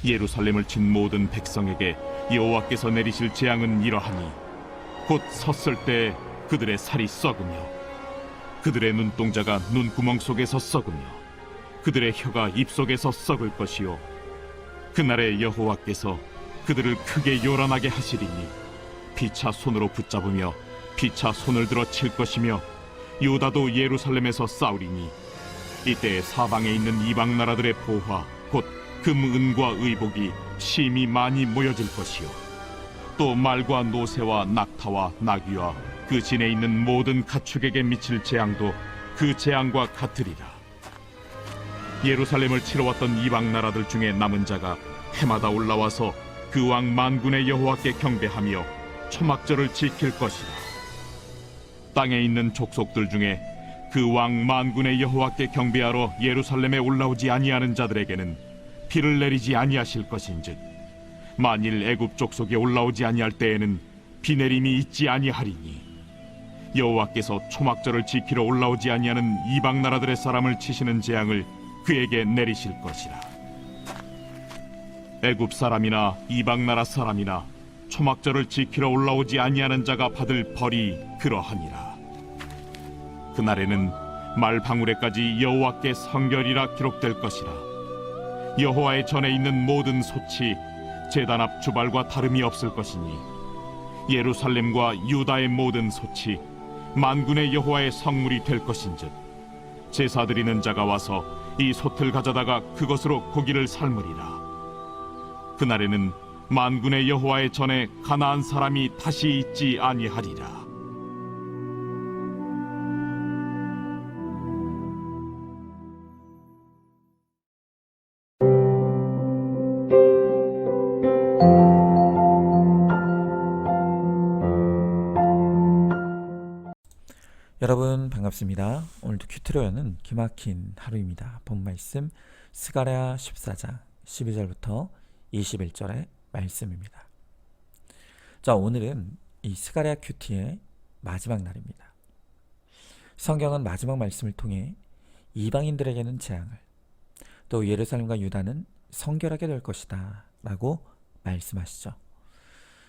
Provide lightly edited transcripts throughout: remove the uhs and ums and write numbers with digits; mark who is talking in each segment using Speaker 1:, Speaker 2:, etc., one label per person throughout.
Speaker 1: 예루살렘을 친 모든 백성에게 여호와께서 내리실 재앙은 이러하니 곧 섰을 때 그들의 살이 썩으며 그들의 눈동자가 눈구멍 속에서 썩으며 그들의 혀가 입속에서 썩을 것이요 그날에 여호와께서 그들을 크게 요란하게 하시리니 피차 손으로 붙잡으며 피차 손을 들어 칠 것이며 유다도 예루살렘에서 싸우리니 이때 사방에 있는 이방 나라들의 보화 곧 금, 은과 의복이 심히 많이 모여질 것이요 또 말과 노새와 낙타와 나귀와 그 진에 있는 모든 가축에게 미칠 재앙도 그 재앙과 같으리라. 예루살렘을 치러 왔던 이방 나라들 중에 남은 자가 해마다 올라와서 그 왕 만군의 여호와께 경배하며 초막절을 지킬 것이라. 땅에 있는 족속들 중에 그 왕 만군의 여호와께 경배하러 예루살렘에 올라오지 아니하는 자들에게는 비를 내리지 아니하실 것인즉 만일 애굽 족속에 올라오지 아니할 때에는 비 내림이 있지 아니하리니 여호와께서 초막절을 지키러 올라오지 아니하는 이방 나라들의 사람을 치시는 재앙을 그에게 내리실 것이라. 애굽 사람이나 이방 나라 사람이나 초막절을 지키러 올라오지 아니하는 자가 받을 벌이 그러하니라. 그날에는 말 방울에까지 여호와께 성결이라 기록될 것이라. 여호와의 전에 있는 모든 솥이 제단 앞 주발과 다름이 없을 것이니 예루살렘과 유다의 모든 솥이 만군의 여호와의 성물이 될 것인즉 제사 드리는 자가 와서 이 솥을 가져다가 그것으로 고기를 삶으리라. 그날에는 만군의 여호와의 전에 가나안 사람이 다시 있지 아니하리라.
Speaker 2: 여러분 반갑습니다. 오늘도 큐트로여는 기막힌 하루입니다. 본 말씀 스가랴 14장 12절부터 21절의 말씀입니다. 자, 오늘은 이 스가랴 큐티의 마지막 날입니다. 성경은 마지막 말씀을 통해 이방인들에게는 재앙을, 또 예루살렘과 유다는 성결하게 될 것이다 라고 말씀하시죠.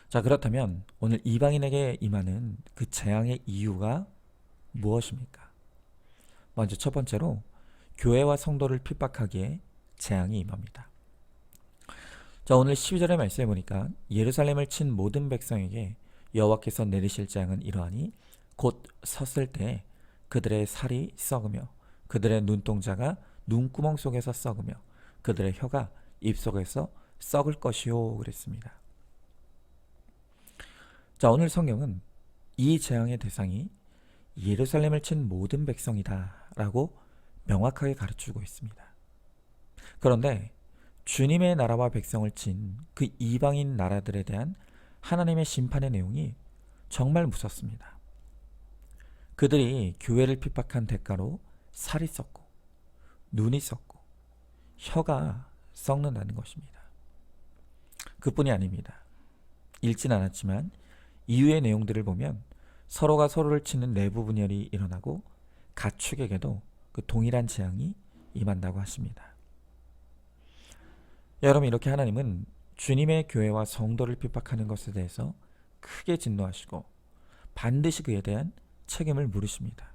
Speaker 2: 자, 그렇다면 오늘 이방인에게 임하는 그 재앙의 이유가 무엇입니까? 먼저 첫 번째로 교회와 성도를 핍박하기에 재앙이 임합니다. 자, 오늘 12절의 말씀에 보니까 예루살렘을 친 모든 백성에게 여호와께서 내리실 재앙은 이러하니 곧 섰을 때 그들의 살이 썩으며 그들의 눈동자가 눈구멍 속에서 썩으며 그들의 혀가 입속에서 썩을 것이요 그랬습니다. 자, 오늘 성경은 이 재앙의 대상이 예루살렘을 친 모든 백성이다 라고 명확하게 가르치고 있습니다. 그런데 주님의 나라와 백성을 친 그 이방인 나라들에 대한 하나님의 심판의 내용이 정말 무섭습니다. 그들이 교회를 핍박한 대가로 살이 썩고 눈이 썩고 혀가 썩는다는 것입니다. 그뿐이 아닙니다. 읽진 않았지만 이후의 내용들을 보면 서로가 서로를 치는 내부 분열이 일어나고 가축에게도 그 동일한 재앙이 임한다고 하십니다. 여러분, 이렇게 하나님은 주님의 교회와 성도를 핍박하는 것에 대해서 크게 진노하시고 반드시 그에 대한 책임을 물으십니다.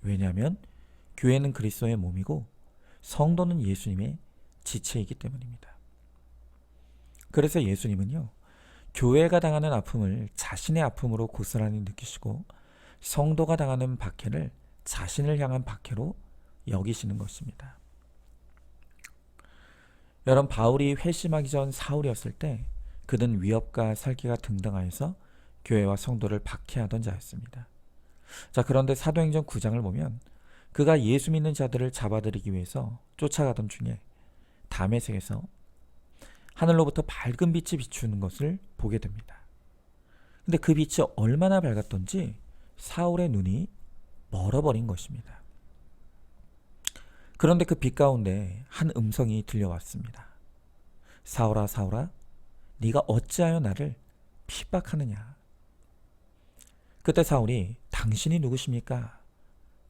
Speaker 2: 왜냐하면 교회는 그리스도의 몸이고 성도는 예수님의 지체이기 때문입니다. 그래서 예수님은요, 교회가 당하는 아픔을 자신의 아픔으로 고스란히 느끼시고 성도가 당하는 박해를 자신을 향한 박해로 여기시는 것입니다. 여러분, 바울이 회심하기 전 사울이었을 때 그는 위협과 살기가 등등하여서 교회와 성도를 박해하던 자였습니다. 자, 그런데 사도행전 9장을 보면 그가 예수 믿는 자들을 잡아들이기 위해서 쫓아가던 중에 다메섹에서 하늘로부터 밝은 빛이 비추는 것을 보게 됩니다. 근데 그 빛이 얼마나 밝았던지 사울의 눈이 멀어버린 것입니다. 그런데 그 빛 가운데 한 음성이 들려왔습니다. 사울아, 사울아, 네가 어찌하여 나를 핍박하느냐? 그때 사울이 당신이 누구십니까?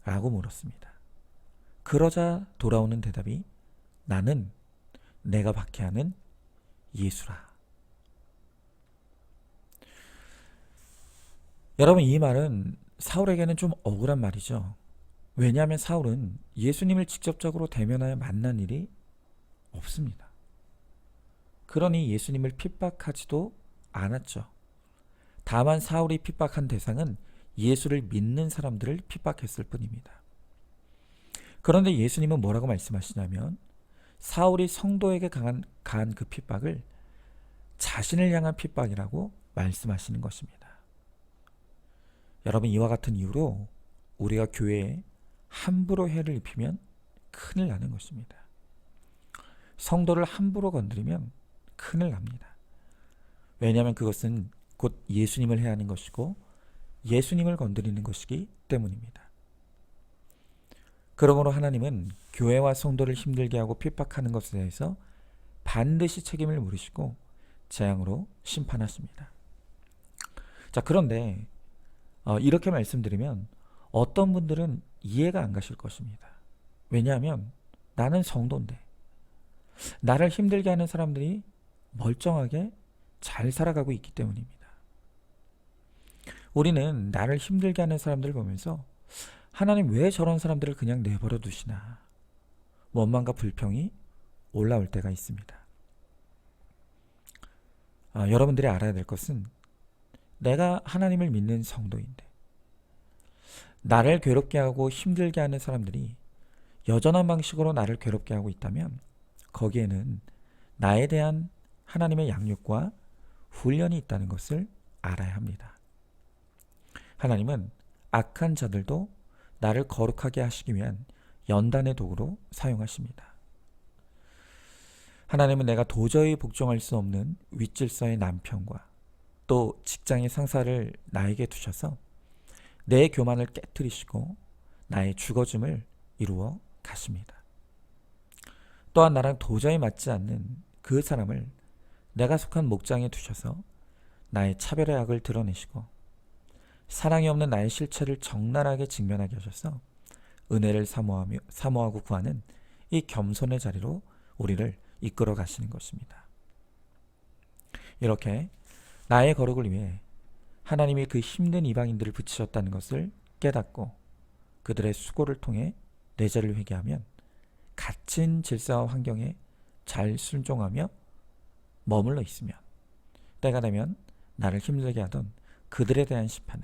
Speaker 2: 라고 물었습니다. 그러자 돌아오는 대답이 나는 내가 박해하는 예수라. 여러분, 이 말은 사울에게는 좀 억울한 말이죠. 왜냐하면 사울은 예수님을 직접적으로 대면하여 만난 일이 없습니다. 그러니 예수님을 핍박하지도 않았죠. 다만 사울이 핍박한 대상은 예수를 믿는 사람들을 핍박했을 뿐입니다. 그런데 예수님은 뭐라고 말씀하시냐면 사울이 성도에게 가한 그 핍박을 자신을 향한 핍박이라고 말씀하시는 것입니다. 여러분, 이와 같은 이유로 우리가 교회에 함부로 해를 입히면 큰일 나는 것입니다. 성도를 함부로 건드리면 큰일 납니다. 왜냐하면 그것은 곧 예수님을 해하는 것이고 예수님을 건드리는 것이기 때문입니다. 그러므로 하나님은 교회와 성도를 힘들게 하고 핍박하는 것에 대해서 반드시 책임을 물으시고 재앙으로 심판하십니다. 자, 그런데 이렇게 말씀드리면 어떤 분들은 이해가 안 가실 것입니다. 왜냐하면 나는 성도인데 나를 힘들게 하는 사람들이 멀쩡하게 잘 살아가고 있기 때문입니다. 우리는 나를 힘들게 하는 사람들을 보면서 하나님 왜 저런 사람들을 그냥 내버려 두시나 원망과 불평이 올라올 때가 있습니다. 여러분들이 알아야 될 것은 내가 하나님을 믿는 성도인데 나를 괴롭게 하고 힘들게 하는 사람들이 여전한 방식으로 나를 괴롭게 하고 있다면 거기에는 나에 대한 하나님의 양육과 훈련이 있다는 것을 알아야 합니다. 하나님은 악한 자들도 나를 거룩하게 하시기 위한 연단의 도구로 사용하십니다. 하나님은 내가 도저히 복종할 수 없는 윗질서의 남편과 또 직장의 상사를 나에게 두셔서 내 교만을 깨뜨리시고 나의 죽어짐을 이루어 가십니다. 또한 나랑 도저히 맞지 않는 그 사람을 내가 속한 목장에 두셔서 나의 차별의 악을 드러내시고 사랑이 없는 나의 실체를 적나라하게 직면하게 하셔서 은혜를 사모하고 구하는 이 겸손의 자리로 우리를 이끌어 가시는 것입니다. 이렇게 나의 거룩을 위해 하나님이 그 힘든 이방인들을 붙이셨다는 것을 깨닫고 그들의 수고를 통해 내 죄를 회개하면 갇힌 질서와 환경에 잘 순종하며 머물러 있으면 때가 되면 나를 힘들게 하던 그들에 대한 심판은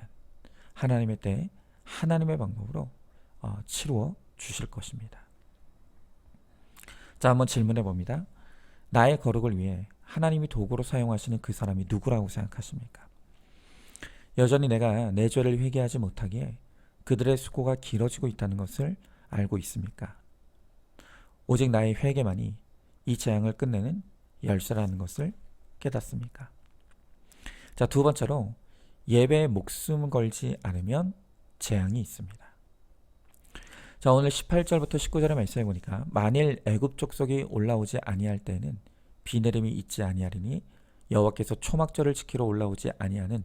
Speaker 2: 하나님의 때에 하나님의 방법으로 치루어 주실 것입니다. 자, 한번 질문해 봅니다. 나의 거룩을 위해 하나님이 도구로 사용하시는 그 사람이 누구라고 생각하십니까? 여전히 내가 내 죄를 회개하지 못하기에 그들의 수고가 길어지고 있다는 것을 알고 있습니까? 오직 나의 회개만이 이 재앙을 끝내는 열쇠라는 것을 깨닫습니까? 자, 두 번째로 예배에 목숨 걸지 않으면 재앙이 있습니다. 자, 오늘 18절부터 19절의 말씀해 보니까 만일 애굽 족속이 올라오지 아니할 때에는 비 내림이 있지 아니하리니 여호와께서 초막절을 지키러 올라오지 아니하는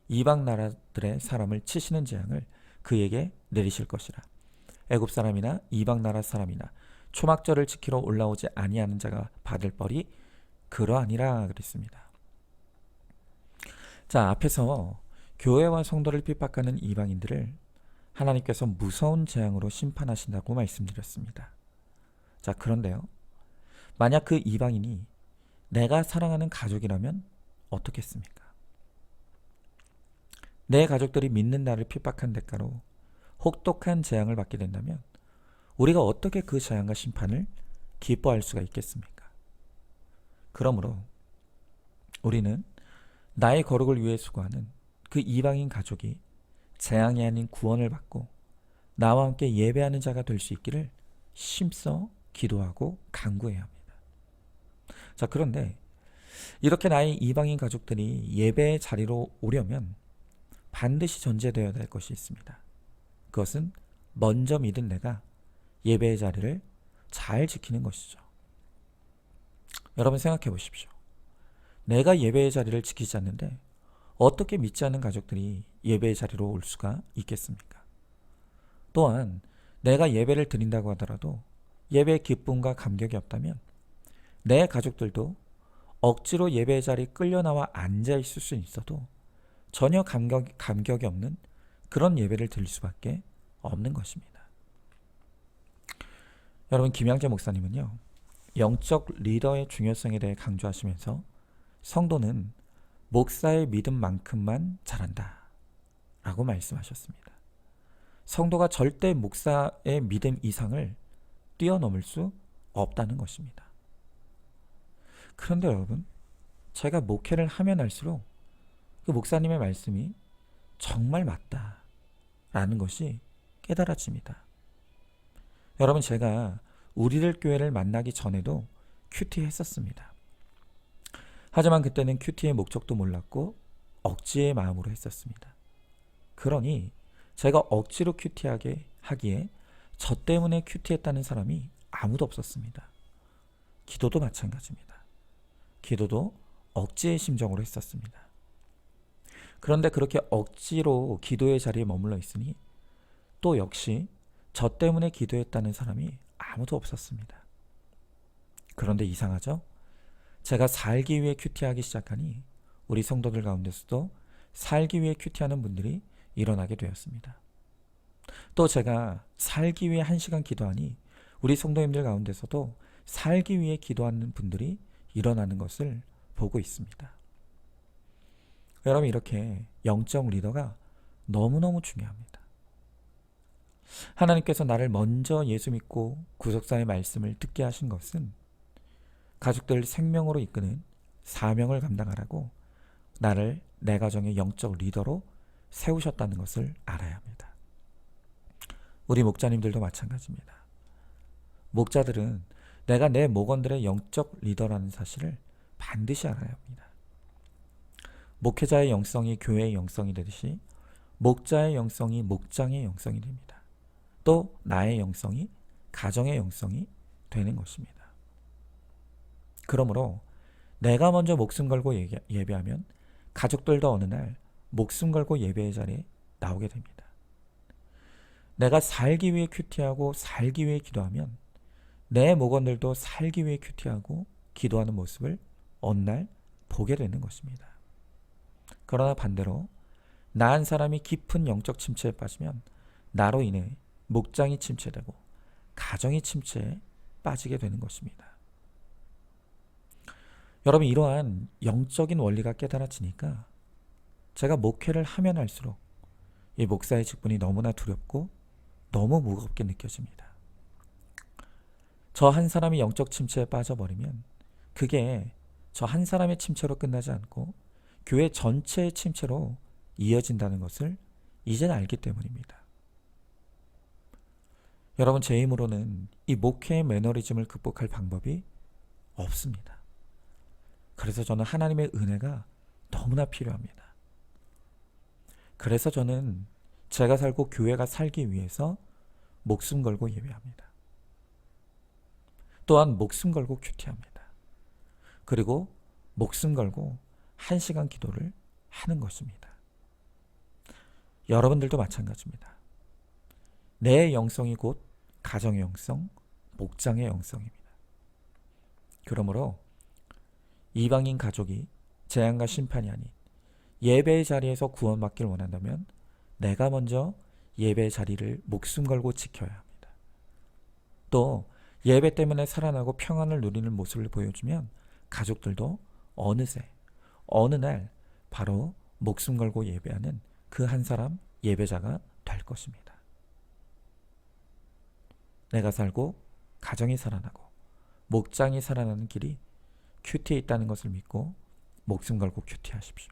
Speaker 2: 이방 나라들의 사람을 치시는 재앙을 그에게 내리실 것이라. 애굽 사람이나 이방 나라 사람이나 초막절을 지키러 올라오지 아니하는 자가 받을 벌이 그러하니라 그랬습니다. 자, 앞에서 교회와 성도를 핍박하는 이방인들을 하나님께서 무서운 재앙으로 심판하신다고 말씀드렸습니다. 자, 그런데요, 만약 그 이방인이 내가 사랑하는 가족이라면 어떻겠습니까? 내 가족들이 믿는 나를 핍박한 대가로 혹독한 재앙을 받게 된다면 우리가 어떻게 그 재앙과 심판을 기뻐할 수가 있겠습니까? 그러므로 우리는 나의 거룩을 위해 수고하는 그 이방인 가족이 재앙이 아닌 구원을 받고 나와 함께 예배하는 자가 될 수 있기를 힘써 기도하고 간구해야 합니다. 자, 그런데 이렇게 나의 이방인 가족들이 예배의 자리로 오려면 반드시 전제되어야 될 것이 있습니다. 그것은 먼저 믿은 내가 예배의 자리를 잘 지키는 것이죠. 여러분 생각해 보십시오. 내가 예배의 자리를 지키지 않는데 어떻게 믿지 않는 가족들이 예배의 자리로 올 수가 있겠습니까? 또한 내가 예배를 드린다고 하더라도 예배의 기쁨과 감격이 없다면 내 가족들도 억지로 예배 자리에 끌려나와 앉아 있을 수 있어도 전혀 감격이 없는 그런 예배를 드릴 수밖에 없는 것입니다. 여러분, 김양재 목사님은요, 영적 리더의 중요성에 대해 강조하시면서 성도는 목사의 믿음만큼만 잘한다 라고 말씀하셨습니다. 성도가 절대 목사의 믿음 이상을 뛰어넘을 수 없다는 것입니다. 그런데 여러분, 제가 목회를 하면 할수록 그 목사님의 말씀이 정말 맞다라는 것이 깨달아집니다. 여러분, 제가 우리들 교회를 만나기 전에도 큐티 했었습니다. 하지만 그때는 큐티의 목적도 몰랐고 억지의 마음으로 했었습니다. 그러니 제가 억지로 큐티하게 하기에 저 때문에 큐티했다는 사람이 아무도 없었습니다. 기도도 마찬가지입니다. 기도도 억지의 심정으로 했었습니다. 그런데 그렇게 억지로 기도의 자리에 머물러 있으니 또 역시 저 때문에 기도했다는 사람이 아무도 없었습니다. 그런데 이상하죠? 제가 살기 위해 큐티하기 시작하니 우리 성도들 가운데서도 살기 위해 큐티하는 분들이 일어나게 되었습니다. 또 제가 살기 위해 1시간 기도하니 우리 성도님들 가운데서도 살기 위해 기도하는 분들이 일어나는 것을 보고 있습니다. 여러분, 이렇게 영적 리더가 너무너무 중요합니다. 하나님께서 나를 먼저 예수 믿고 구속사의 말씀을 듣게 하신 것은 가족들 생명으로 이끄는 사명을 감당하라고 나를 내 가정의 영적 리더로 세우셨다는 것을 알아야 합니다. 우리 목자님들도 마찬가지입니다. 목자들은 내가 내 목원들의 영적 리더라는 사실을 반드시 알아야 합니다. 목회자의 영성이 교회의 영성이 되듯이 목자의 영성이 목장의 영성이 됩니다. 또 나의 영성이 가정의 영성이 되는 것입니다. 그러므로 내가 먼저 목숨 걸고 예배하면 가족들도 어느 날 목숨 걸고 예배의 자리에 나오게 됩니다. 내가 살기 위해 큐티하고 살기 위해 기도하면 내 목원들도 살기 위해 큐티하고 기도하는 모습을 어느 날 보게 되는 것입니다. 그러나 반대로 나 한 사람이 깊은 영적 침체에 빠지면 나로 인해 목장이 침체되고 가정이 침체에 빠지게 되는 것입니다. 여러분, 이러한 영적인 원리가 깨달아지니까 제가 목회를 하면 할수록 이 목사의 직분이 너무나 두렵고 너무 무겁게 느껴집니다. 저 한 사람이 영적 침체에 빠져버리면 그게 저 한 사람의 침체로 끝나지 않고 교회 전체의 침체로 이어진다는 것을 이제는 알기 때문입니다. 여러분, 제 힘으로는 이 목회의 매너리즘을 극복할 방법이 없습니다. 그래서 저는 하나님의 은혜가 너무나 필요합니다. 그래서 저는 제가 살고 교회가 살기 위해서 목숨 걸고 예배합니다. 또한 목숨 걸고 큐티합니다. 그리고 목숨 걸고 1시간 기도를 하는 것입니다. 여러분들도 마찬가지입니다. 내 영성이 곧 가정의 영성, 목장의 영성입니다. 그러므로 이방인 가족이 재앙과 심판이 아닌 예배의 자리에서 구원받기를 원한다면 내가 먼저 예배의 자리를 목숨 걸고 지켜야 합니다. 또 예배 때문에 살아나고 평안을 누리는 모습을 보여주면 가족들도 어느새 어느 날 바로 목숨 걸고 예배하는 그 한 사람 예배자가 될 것입니다. 내가 살고 가정이 살아나고 목장이 살아나는 길이 큐티에 있다는 것을 믿고 목숨 걸고 큐티하십시오.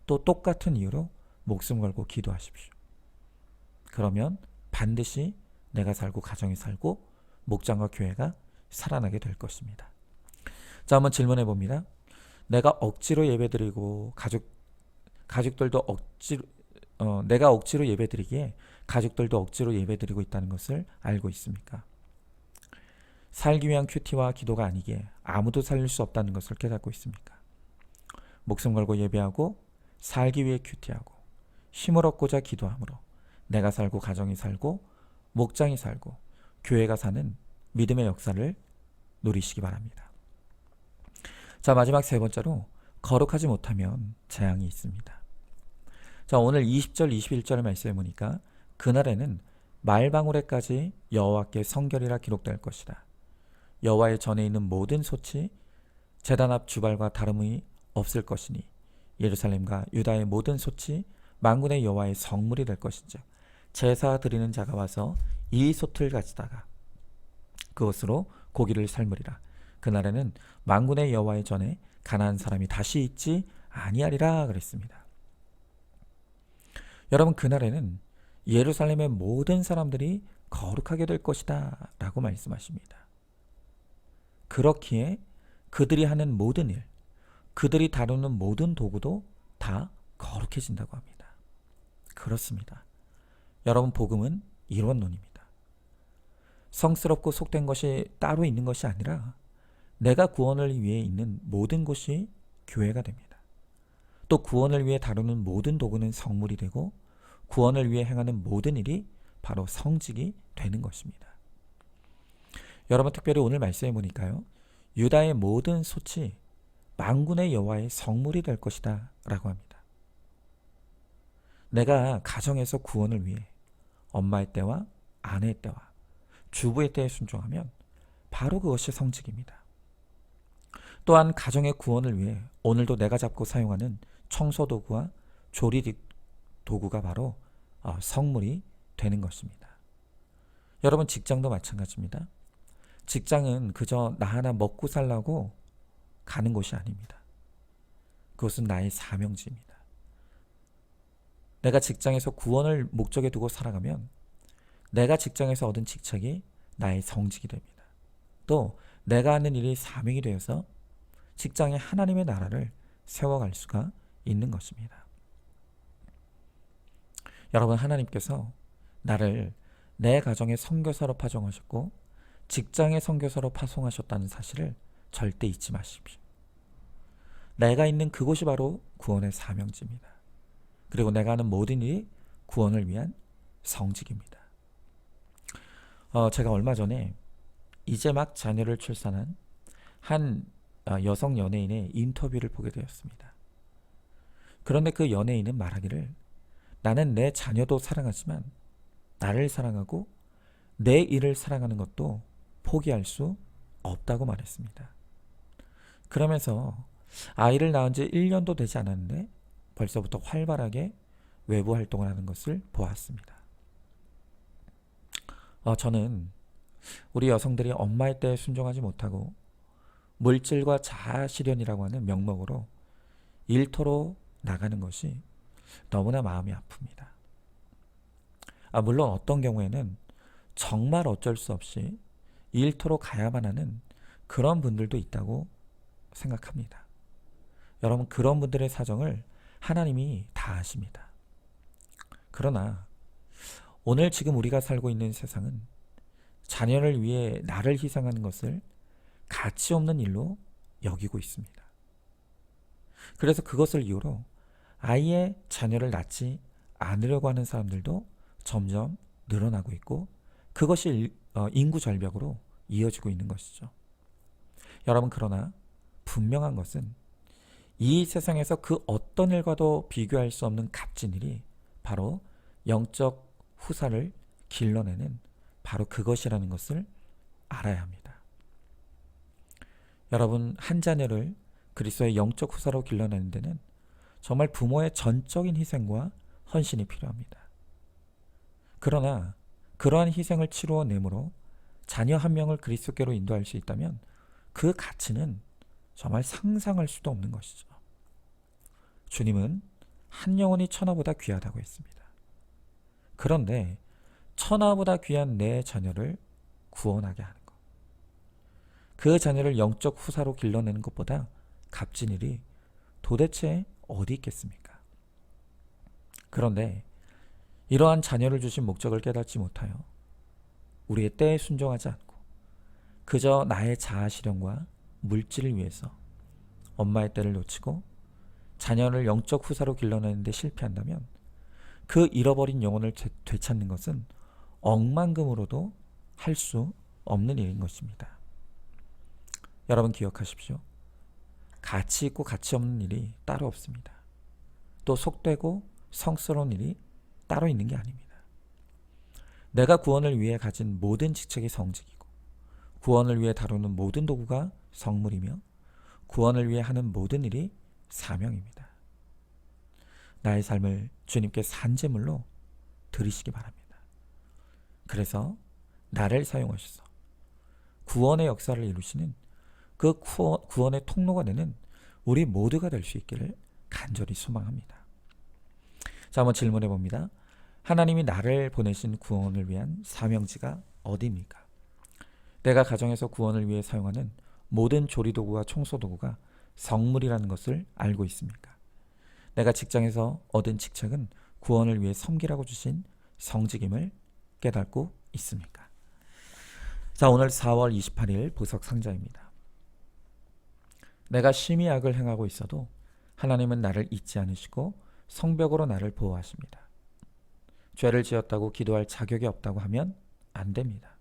Speaker 2: 또 똑같은 이유로 목숨 걸고 기도하십시오. 그러면 반드시 내가 살고 가정이 살고 목장과 교회가 살아나게 될 것입니다. 자, 한번 질문해 봅니다. 내가 억지로 예배드리고 가족들도 내가 억지로 예배드리기에 가족들도 억지로 예배드리고 있다는 것을 알고 있습니까? 살기 위한 큐티와 기도가 아니기에 아무도 살릴 수 없다는 것을 깨닫고 있습니까? 목숨 걸고 예배하고 살기 위해 큐티하고 힘을 얻고자 기도함으로 내가 살고 가정이 살고 목장이 살고 교회가 사는 믿음의 역사를 누리시기 바랍니다. 자, 마지막 세 번째로 거룩하지 못하면 재앙이 있습니다. 자, 오늘 20절 21절의 말씀에 보니까 그날에는 말방울에까지 여호와께 성결이라 기록될 것이다. 여호와의 전에 있는 모든 솥이 제단 앞 주발과 다름이 없을 것이니 예루살렘과 유다의 모든 솥이 만군의 여호와의 성물이 될 것인즉 제사 드리는 자가 와서 이 솥을 가지다가 그것으로 고기를 삶으리라. 그날에는 만군의 여호와의 전에 가난한 사람이 다시 있지 아니하리라 그랬습니다. 여러분, 그날에는 예루살렘의 모든 사람들이 거룩하게 될 것이다 라고 말씀하십니다. 그렇기에 그들이 하는 모든 일, 그들이 다루는 모든 도구도 다 거룩해진다고 합니다. 그렇습니다. 여러분, 복음은 이론론입니다. 성스럽고 속된 것이 따로 있는 것이 아니라 내가 구원을 위해 있는 모든 곳이 교회가 됩니다. 또 구원을 위해 다루는 모든 도구는 성물이 되고 구원을 위해 행하는 모든 일이 바로 성직이 되는 것입니다. 여러분, 특별히 오늘 말씀해 보니까요, 유다의 모든 솥이 만군의 여호와의 성물이 될 것이다 라고 합니다. 내가 가정에서 구원을 위해 엄마의 때와 아내의 때와 주부의 때에 순종하면 바로 그것이 성직입니다. 또한 가정의 구원을 위해 오늘도 내가 잡고 사용하는 청소도구와 조리 도구가 바로 성물이 되는 것입니다. 여러분, 직장도 마찬가지입니다. 직장은 그저 나 하나 먹고 살라고 가는 곳이 아닙니다. 그것은 나의 사명지입니다. 내가 직장에서 구원을 목적에 두고 살아가면 내가 직장에서 얻은 직책이 나의 성직이 됩니다. 또 내가 하는 일이 사명이 되어서 직장에 하나님의 나라를 세워갈 수가 있는 것입니다. 여러분, 하나님께서 나를 내 가정의 선교사로 파송하셨고 직장의 선교사로 파송하셨다는 사실을 절대 잊지 마십시오. 내가 있는 그곳이 바로 구원의 사명지입니다. 그리고 내가 하는 모든 일이 구원을 위한 성직입니다. 제가 얼마 전에 이제 막 자녀를 출산한 한 여성 연예인의 인터뷰를 보게 되었습니다. 그런데 그 연예인은 말하기를 나는 내 자녀도 사랑하지만 나를 사랑하고 내 일을 사랑하는 것도 포기할 수 없다고 말했습니다. 그러면서 아이를 낳은 지 1년도 되지 않았는데 벌써부터 활발하게 외부 활동을 하는 것을 보았습니다. 저는 우리 여성들이 엄마의 때에 순종하지 못하고 물질과 자아 실현이라고 하는 명목으로 일터로 나가는 것이 너무나 마음이 아픕니다. 물론 어떤 경우에는 정말 어쩔 수 없이 일터로 가야만 하는 그런 분들도 있다고 생각합니다. 여러분, 그런 분들의 사정을 하나님이 다 아십니다. 그러나 오늘 지금 우리가 살고 있는 세상은 자녀를 위해 나를 희생하는 것을 가치 없는 일로 여기고 있습니다. 그래서 그것을 이유로 아예 자녀를 낳지 않으려고 하는 사람들도 점점 늘어나고 있고 그것이 인구 절벽으로 이어지고 있는 것이죠. 여러분, 그러나 분명한 것은 이 세상에서 그 어떤 일과도 비교할 수 없는 값진 일이 바로 영적 후사를 길러내는 바로 그것이라는 것을 알아야 합니다. 여러분, 한 자녀를 그리스도의 영적 후사로 길러내는 데는 정말 부모의 전적인 희생과 헌신이 필요합니다. 그러나 그러한 희생을 치루어 내므로 자녀 한 명을 그리스도께로 인도할 수 있다면 그 가치는 정말 상상할 수도 없는 것이죠. 주님은 한 영혼이 천하보다 귀하다고 했습니다. 그런데 천하보다 귀한 내 자녀를 구원하게 하는 것, 그 자녀를 영적 후사로 길러내는 것보다 값진 일이 도대체 어디 있겠습니까? 그런데 이러한 자녀를 주신 목적을 깨닫지 못하여 우리의 때에 순종하지 않고 그저 나의 자아 실현과 물질을 위해서 엄마의 때를 놓치고 자녀를 영적 후사로 길러내는 데 실패한다면 그 잃어버린 영혼을 되찾는 것은 억만금으로도 할 수 없는 일인 것입니다. 여러분, 기억하십시오. 가치 있고 가치 없는 일이 따로 없습니다. 또 속되고 성스러운 일이 따로 있는 게 아닙니다. 내가 구원을 위해 가진 모든 직책이 성직이고 구원을 위해 다루는 모든 도구가 성물이며 구원을 위해 하는 모든 일이 사명입니다. 나의 삶을 주님께 산제물로 드리시기 바랍니다. 그래서 나를 사용하셔서 구원의 역사를 이루시는 그 구원의 통로가 되는 우리 모두가 될 수 있기를 간절히 소망합니다. 자, 한번 질문해 봅니다. 하나님이 나를 보내신 구원을 위한 사명지가 어디입니까? 내가 가정에서 구원을 위해 사용하는 모든 조리도구와 청소도구가 성물이라는 것을 알고 있습니까? 내가 직장에서 얻은 직책은 구원을 위해 섬기라고 주신 성직임을 깨닫고 있습니까? 자, 오늘 4월 28일 보석 상자입니다. 내가 심히 악을 행하고 있어도 하나님은 나를 잊지 않으시고 성벽으로 나를 보호하십니다. 죄를 지었다고 기도할 자격이 없다고 하면 안 됩니다.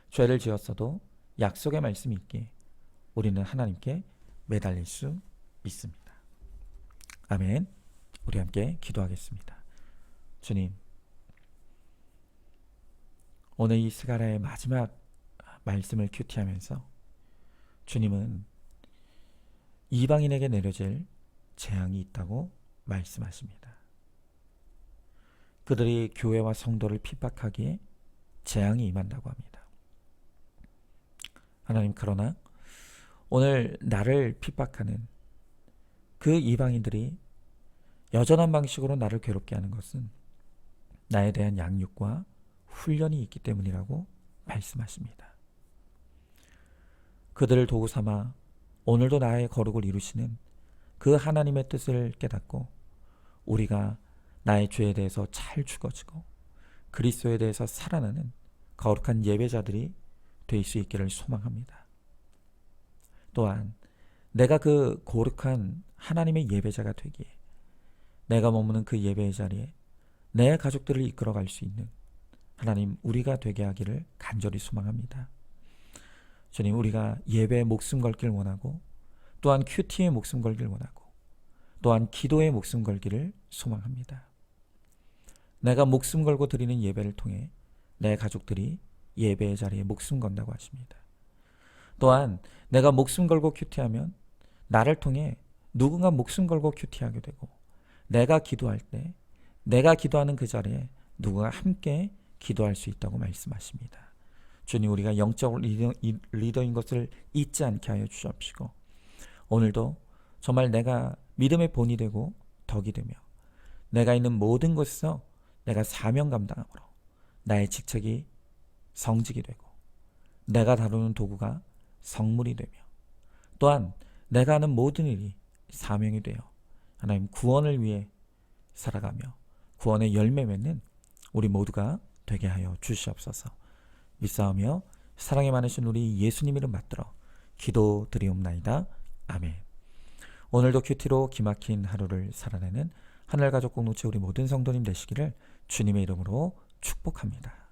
Speaker 2: 죄를 지었어도 약속의 말씀이 있기에 우리는 하나님께 매달릴 수 있습니다. 아멘. 우리 함께 기도하겠습니다. 주님, 오늘 이 스가랴의 마지막 말씀을 큐티하면서 주님은 이방인에게 내려질 재앙이 있다고 말씀하십니다. 그들이 교회와 성도를 핍박하기에 재앙이 임한다고 합니다. 하나님, 그러나 오늘 나를 핍박하는 그 이방인들이 여전한 방식으로 나를 괴롭게 하는 것은 나에 대한 양육과 훈련이 있기 때문이라고 말씀하십니다. 그들을 도구 삼아 오늘도 나의 거룩을 이루시는 그 하나님의 뜻을 깨닫고 우리가 나의 죄에 대해서 잘 죽어지고 그리스도에 대해서 살아나는 거룩한 예배자들이 될 수 있기를 소망합니다. 또한 내가 그 거룩한 하나님의 예배자가 되기에 내가 머무는 그 예배의 자리에 내 가족들을 이끌어갈 수 있는 하나님, 우리가 되게 하기를 간절히 소망합니다. 주님, 우리가 예배에 목숨 걸길 원하고 또한 큐티에 목숨 걸길 원하고 또한 기도에 목숨 걸기를 소망합니다. 내가 목숨 걸고 드리는 예배를 통해 내 가족들이 예배의 자리에 목숨 건다고 하십니다. 또한 내가 목숨 걸고 큐티하면 나를 통해 누군가 목숨 걸고 큐티하게 되고 내가 기도할 때 내가 기도하는 그 자리에 누군가 함께 기도할 수 있다고 말씀하십니다. 주님, 우리가 영적 리더인 것을 잊지 않게 하여 주옵시고 오늘도 정말 내가 믿음의 본이 되고 덕이 되며 내가 있는 모든 곳에서 내가 사명 감당함으로 나의 직책이 성직이 되고 내가 다루는 도구가 성물이 되며 또한 내가 하는 모든 일이 사명이 되어 하나님 구원을 위해 살아가며 구원의 열매 맺는 우리 모두가 되게 하여 주시옵소서. 믿사오며 사랑에 많으신 우리 예수님 이름 받들어 기도드리옵나이다. 아멘. 오늘도 큐티로 기막힌 하루를 살아내는 하늘가족 공동체 우리 모든 성도님 되시기를 주님의 이름으로 축복합니다.